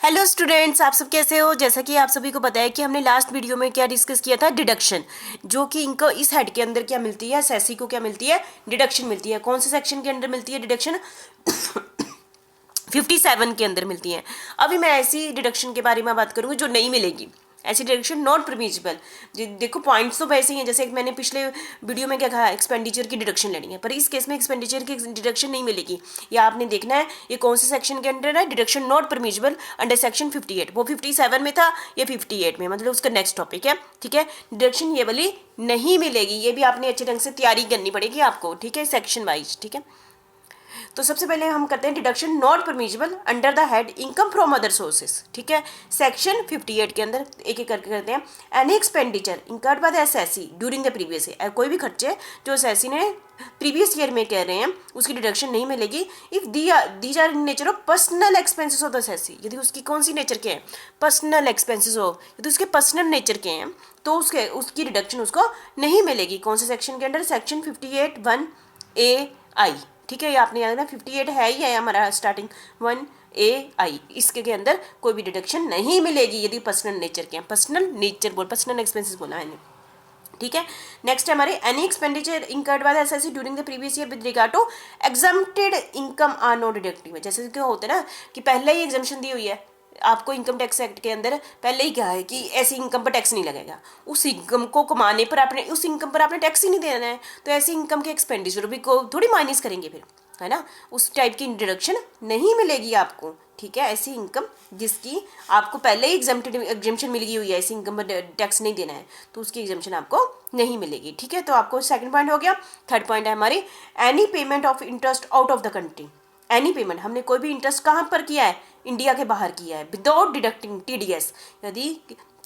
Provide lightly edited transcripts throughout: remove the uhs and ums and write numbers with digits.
Hello students, आप सब कैसे हो। जैसा कि आप सभी को पता है कि हमने लास्ट वीडियो में क्या डिस्कस किया था, डिडक्शन, जो कि इनको इस हेड के अंदर क्या मिलती है, एसएससी को क्या मिलती है, डिडक्शन मिलती है। कौन से सेक्शन के अंदर मिलती है डिडक्शन? 57 के अंदर मिलती है। अभी मैं ऐसी डिडक्शन के बारे में बात करूंगी जो नहीं मिलेगी, ऐसी डिडक्शन नॉट परमिसिबल। देखो पॉइंट्स तो वैसे ही हैं, जैसे मैंने पिछले वीडियो में क्या कहा, एक्सपेंडिचर की डिडक्शन लेनी है, पर इस केस में एक्सपेंडिचर की डिडक्शन नहीं मिलेगी। या आपने देखना है ये कौन से सेक्शन के अंडर है, deduction not permissible under section 58। वो 57 में था, ये 58 में, मतलब उसका नेक्स्ट टॉपिक है। ठीक है, डिडक्शन ये वाली नहीं मिलेगी, ये भी आपने अच्छे ढंग से तैयारी करनी पड़ेगी आपको। ठीक है, सेक्शन वाइज। ठीक है, तो सबसे पहले हम करते हैं deduction not permissible under the head income from other sources. ठीक है, सेक्शन 58 के अंदर एक एक करके करते हैं। Any expenditure incurred by the SSC during the previous year, कोई भी खर्चे जो एसएससी ने प्रीवियस ईयर में कह रहे हैं उसकी डिडक्शन नहीं मिलेगी। If these are in nature of personal expenses of the SSC, यदि उसकी कौन सी नेचर के हैं, पर्सनल एक्सपेंसेस हो, यदि उसके पर्सनल नेचर के हैं तो उसकी डिडक्शन उसको नहीं मिलेगी। कौन से सेक्शन के अंडर? Section 58(1)(a)(i). ठीक है, ये आपने याद रखना, 58 है ही है हमारा स्टार्टिंग 1(a)(i). इसके के अंदर कोई भी डिडक्शन नहीं मिलेगी यदि पर्सनल नेचर के हैं। पर्सनल नेचर बोल, पर्सनल एक्सपेंसेस बोला मैंने। ठीक है, नेक्स्ट है हमारे any expenditure incurred by the SSC during the previous year with regard to exempted income are not deductive. जैसे क्या होता है ना कि पहले ही एग्जम्पशन दी हुई है आपको, इनकम टैक्स एक्ट के अंदर पहले ही कहा है कि ऐसी इनकम पर टैक्स नहीं लगेगा। उस इनकम को कमाने पर आपने, उस इनकम पर आपने टैक्स ही नहीं देना है, तो ऐसी इनकम के एक्सपेंडिचर भी को थोड़ी माइनस करेंगे फिर, है ना। उस टाइप की डिडक्शन नहीं मिलेगी आपको। ठीक है, ऐसी इनकम जिसकी आपको पहले ही एग्जेम्पशन मिल गई हुई है, ऐसी इनकम पर टैक्स नहीं देना है, तो उसकी एग्जेम्पशन आपको नहीं मिलेगी। ठीक है, तो आपको सेकंड पॉइंट हो गया। थर्ड पॉइंट है हमारी any payment of interest out of the country. Any payment, हमने कोई भी इंटरेस्ट कहाँ पर किया है, इंडिया के बाहर किया है, विदाउट डिडक्टिंग टीडीएस। यदि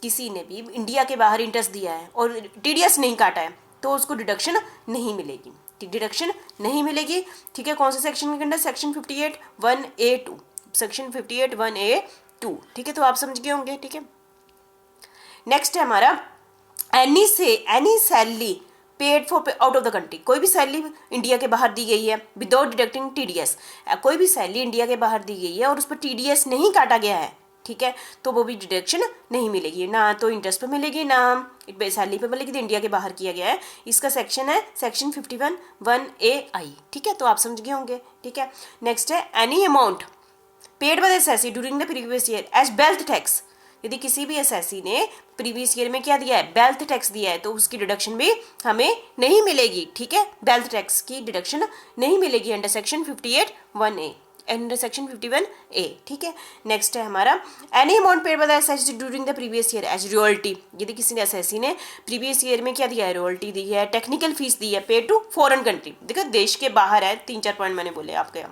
किसी ने भी इंडिया के बाहर इंटरेस्ट दिया है और टीडीएस नहीं काटा है तो उसको डिडक्शन नहीं मिलेगी, डिडक्शन नहीं मिलेगी। ठीक है, कौन से सेक्शन के अंदर? Section 58(1)(a)(2), section 58(1)(a)(2). ठीक है, तो आप समझ गए होंगे। ठीक है, नेक्स्ट है हमारा any salary paid for out of the country. कोई भी सैलरी इंडिया के बाहर दी गई है विदाउट डिडक्टिंग टीडीएस, कोई भी सैलरी इंडिया के बाहर दी गई है और उस पर टीडीएस नहीं काटा गया है, ठीक है, तो वो भी डिडक्शन नहीं मिलेगी, ना तो इंटरेस्ट पे मिलेगी ना सैलरी पे मिलेगी, तो इंडिया के बाहर किया गया है। इसका सेक्शन है सेक्शन 51(1)(a)(i). ठीक है, तो आप समझ गए होंगे। ठीक है, नेक्स्ट है any amount paid by SSC during the previous year as wealth tax. यदि किसी भी एसएससी ने प्रीवियस ईयर में क्या दिया है, वेल्थ टैक्स दिया है, तो उसकी डिडक्शन भी हमें नहीं मिलेगी। ठीक है, वेल्थ टैक्स की डिडक्शन नहीं मिलेगी under section 58(1)(a), under section 51(a). ठीक है, नेक्स्ट है हमारा any amount paid by the SSC during the previous year as royalty. यदि किसी ने एसएससी ने प्रीवियस ईयर में क्या दिया है, रॉयल्टी दी है, टेक्निकल फीस दी है, पेड टू फॉरेन कंट्री। देखो देश के बाहर है, 3-4 पॉइंट मैंने बोले आपके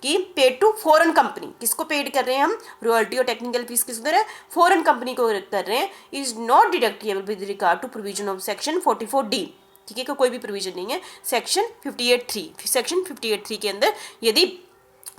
कि पेड टू फॉरेन कंपनी, किसको पेड कर रहे हैं हम, रॉयल्टी और टेक्निकल फीस किसको दे रहे हैं, फॉरेन कंपनी को कर रहे हैं, is not deductible with regard to provision of section 44D। ठीक है, कोई भी प्रोविजन नहीं है सेक्शन 58(3). सेक्शन 58(3) के अंदर यदि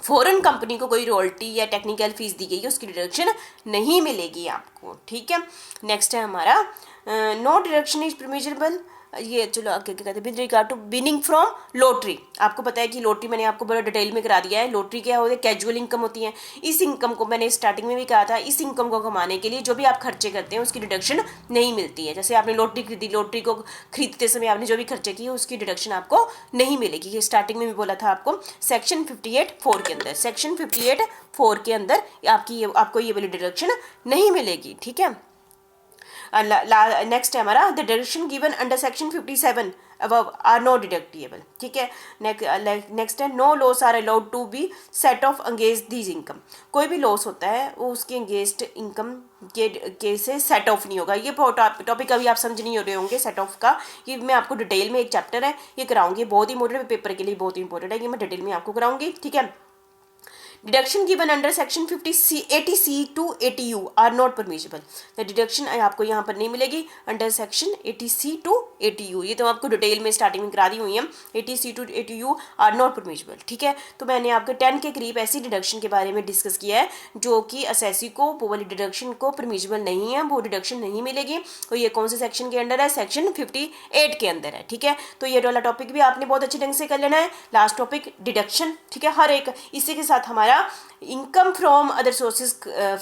फॉरेन कंपनी को कोई रॉयल्टी या टेक्निकल फीस दी गई है उसकी डिडक्शन नहीं मिलेगी आपको। ठीक है, नेक्स्ट है हमारा नो डिडक्शन इज परमिसिबल, ये चलो आगे क्या कहते हैं, with regard to winning from lottery. आपको पता है कि लॉटरी मैंने आपको बड़ा डिटेल में करा दिया है। लॉटरी क्या होती है, कैजुअल इनकम होती है। इस इनकम को मैंने स्टार्टिंग में भी कहा था, इस इनकम को कमाने के लिए जो भी आप खर्चे करते हैं उसकी डिडक्शन नहीं मिलती है। जैसे आपने लॉटरी खरीदी, लॉटरी को खरीदते समय आपने जो भी खर्चे किए उसकी डिडक्शन आपको नहीं मिलेगी। ये स्टार्टिंग में भी बोला था आपको सेक्शन 58(4) के अंदर, सेक्शन 58(4) के अंदर आपको ये वाली डिडक्शन नहीं मिलेगी। ठीक है, नेक्स्ट है हमारा the deduction given under section 57 above are not deductible. ठीक है, नेक्स्ट है no loss are allowed to be set off against these income. कोई भी लॉस होता है वो उसके अगेंस्ट इनकम के से सेट ऑफ नहीं होगा। ये टॉपिक अभी आप समझ नहीं हो रहे होंगे सेट ऑफ का, ये मैं आपको डिटेल में एक चैप्टर है ये कराऊंगी, बहुत ही इंपॉर्टेंट है, पेपर के लिए बहुत ही इंपॉर्टेंट है, ये मैं डिटेल में आपको कराऊंगी। ठीक है, deduction given under section 80C to 80U are not permissible. The deduction आपको यहाँ पर नहीं मिलेगी under section 80C to 80U, ये तो आपको डिटेल में स्टार्टिंग में करा दी हुई है। 80C to 80U are not permissible. ठीक है, तो मैंने आपको 10 के करीब ऐसी डिडक्शन के बारे में डिस्कस किया है जो कि एसएससी को वो वाली डिडक्शन को परमिसिबल नहीं है, वो डिडक्शन नहीं मिलेगी। तो ये कौन से सेक्शन के अंडर है, सेक्शन 58 के अंदर है। ठीक है, तो ये वाला टॉपिक भी आपने बहुत अच्छे ढंग से कर लेना है। Last topic deduction. ठीक है, हर एक इसी के साथ हमारा income from other sources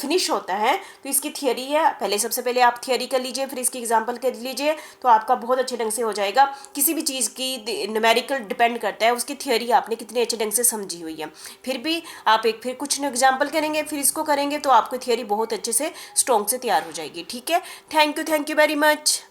finish होता है तो इसकी थियरी है, पहले सबसे पहले आप थियरी कर लीजिए, फिर इसकी एग्जांपल कर लीजिए, तो आपका बहुत अच्छे ढंग से हो जाएगा। किसी भी चीज़ की न्यूमेरिकल डिपेंड करता है उसकी थियरी आपने कितने अच्छे ढंग से समझी हुई है। फिर भी आप फिर कुछ एग्जाम्पल करेंगे, फिर इसको करेंगे, तो आपकी थियरी बहुत अच्छे से स्ट्रॉन्ग से तैयार हो जाएगी। ठीक है, थैंक यू वेरी मच।